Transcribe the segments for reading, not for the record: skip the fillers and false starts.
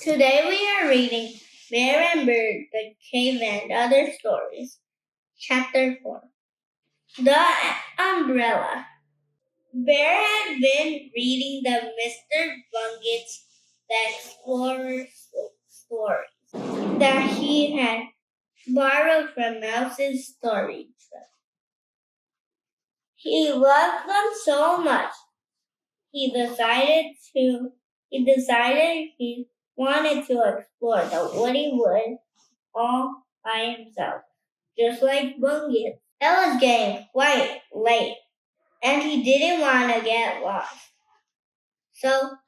Today we are reading Bear and Bird, the Cave and Other Stories, Chapter 4. The Umbrella. Bear had been reading the Mr. Bunget's The Explorer stories that he had borrowed from Mouse's story trip. He loved them so much, he decided he wanted to explore the woody wood all by himself, just like Bungie. It was getting quite late, and he didn't want to get lost. So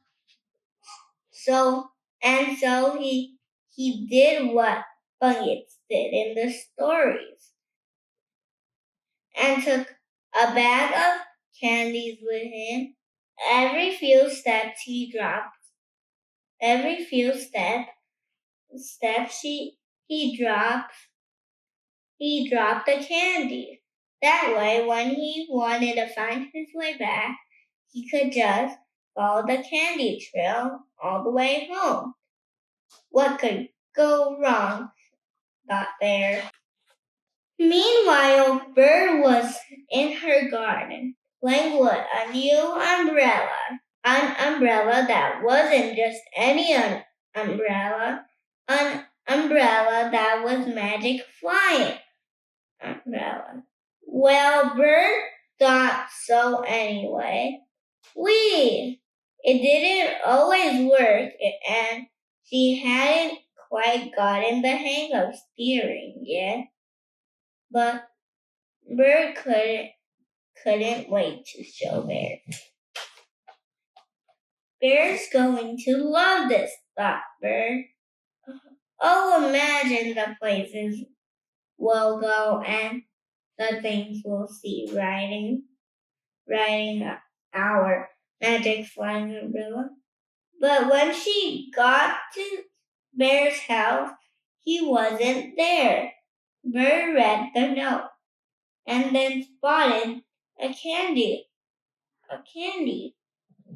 he did what Bungie did in the stories, and took a bag of candies with him. Every few steps he dropped. Every few steps he dropped the candy. That way, when he wanted to find his way back, he could just follow the candy trail all the way home. What could go wrong? Thought Bear. Meanwhile, Bird was in her garden, playing with a new umbrella. An umbrella that wasn't just any umbrella, an umbrella that was magic flying umbrella. Well, Bird thought so anyway. It didn't always work, and she hadn't quite gotten the hang of steering yet. But Bird couldn't wait to show Bear. Bear's going to love this, thought Bird. Oh, imagine the places we'll go and the things we'll see riding our magic flying umbrella. But when she got to Bear's house, he wasn't there. Bird read the note and then spotted a candy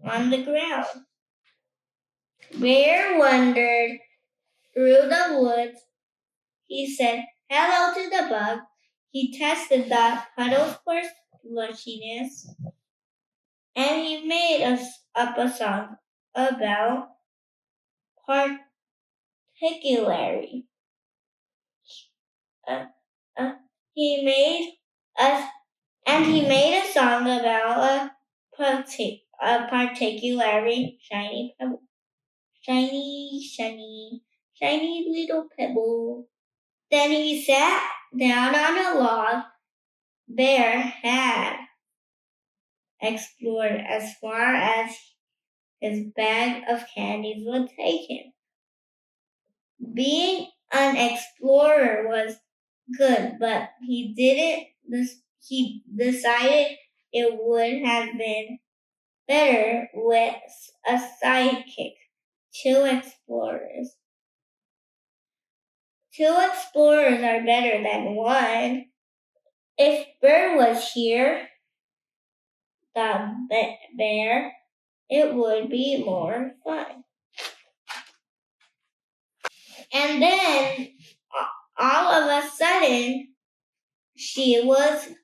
on the ground. Bear wandered through the woods. He said hello to the bug. He tested the puddles for slushiness, and he made up a song about particularly. He made a song about a particularly shiny pebble. Shiny little pebble. Then he sat down on a log. Bear had explored as far as his bag of candies would take him. Being an explorer was good, but he decided it would have been better with a sidekick. Two explorers are better than one. If Bird was here, thought Bear, it would be more fun. And then, all of a sudden, she was.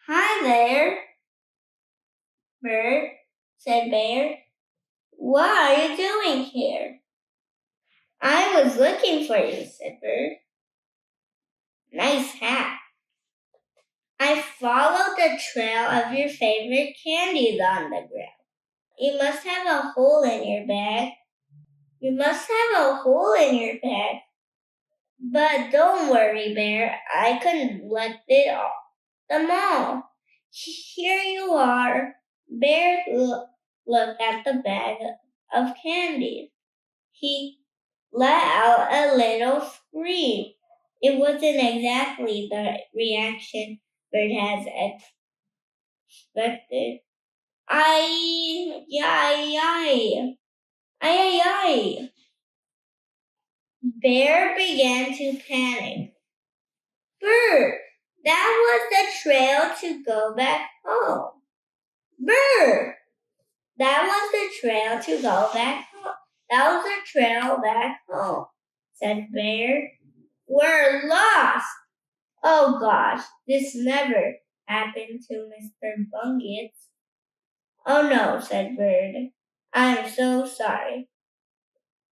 Hi there, Bird, said Bear. What are you doing here? I was looking for you, said Bird. Nice hat. I followed the trail of your favorite candies on the ground. You must have a hole in your bag. But don't worry, Bear. I collected them all. Here you are. Bear looked at the bag of candies. He let out a little scream. It wasn't exactly the reaction Bird has expected. Ay, ay, ay. Ay, ay, ay. Bear began to panic. Bird, that was the trail to go back home. Bird, That was the trail to go back home. That was the trail back home, said Bear. We're lost. Oh gosh, this never happened to Mr. Bungets. Oh no, said Bird. I'm so sorry.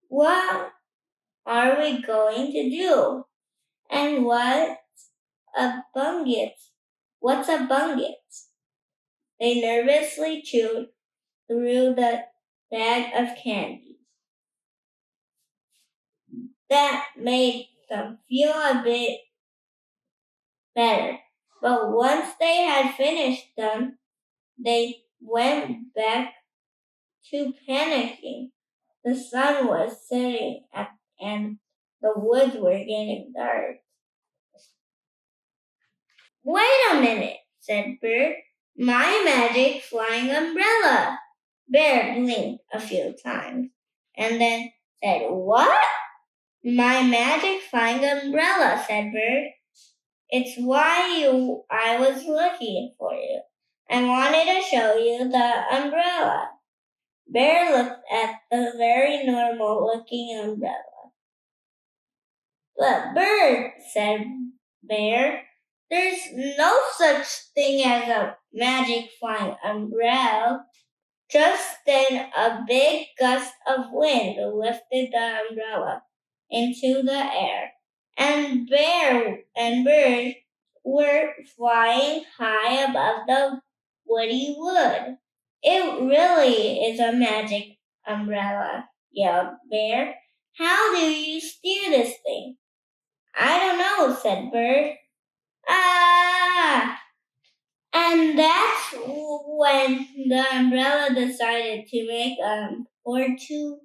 What are we going to do? And a bunget? What's a bunget? They nervously chewed through the bag of candy. That made them feel a bit better. But once they had finished them, they went back to panicking. The sun was setting and the woods were getting dark. Wait a minute, said Bird. My magic flying umbrella. Bear blinked a few times and then said, What? My magic flying umbrella, said Bird. It's I was looking for you. I wanted to show you the umbrella. Bear looked at the very normal looking umbrella. But Bird, said Bear, there's no such thing as a magic flying umbrella. Just then a big gust of wind lifted the umbrella into the air, and Bear and Bird were flying high above the woody wood. It really is a magic umbrella, yelled Bear. How do you steer this thing? I don't know, said Bird. Ah! And that's when the umbrella decided to make a or-two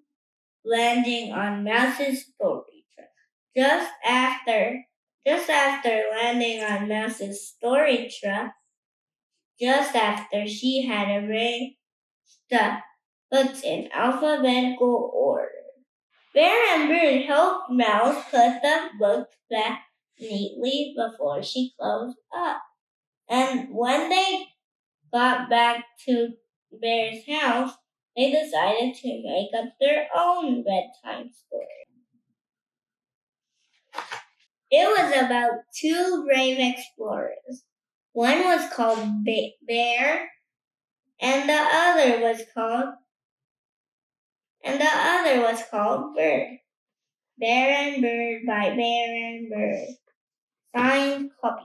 landing on Mouse's story truck. Just after landing on Mouse's story truck, just after she had arranged the books in alphabetical order, Bear and Bird helped Mouse put the books back neatly before she closed up. And when they got back to Bear's house, they decided to make up their own bedtime story. It was about two brave explorers. One was called Bear, and the other was called Bird. Bear and Bird by Bear and Bird. Signed copy.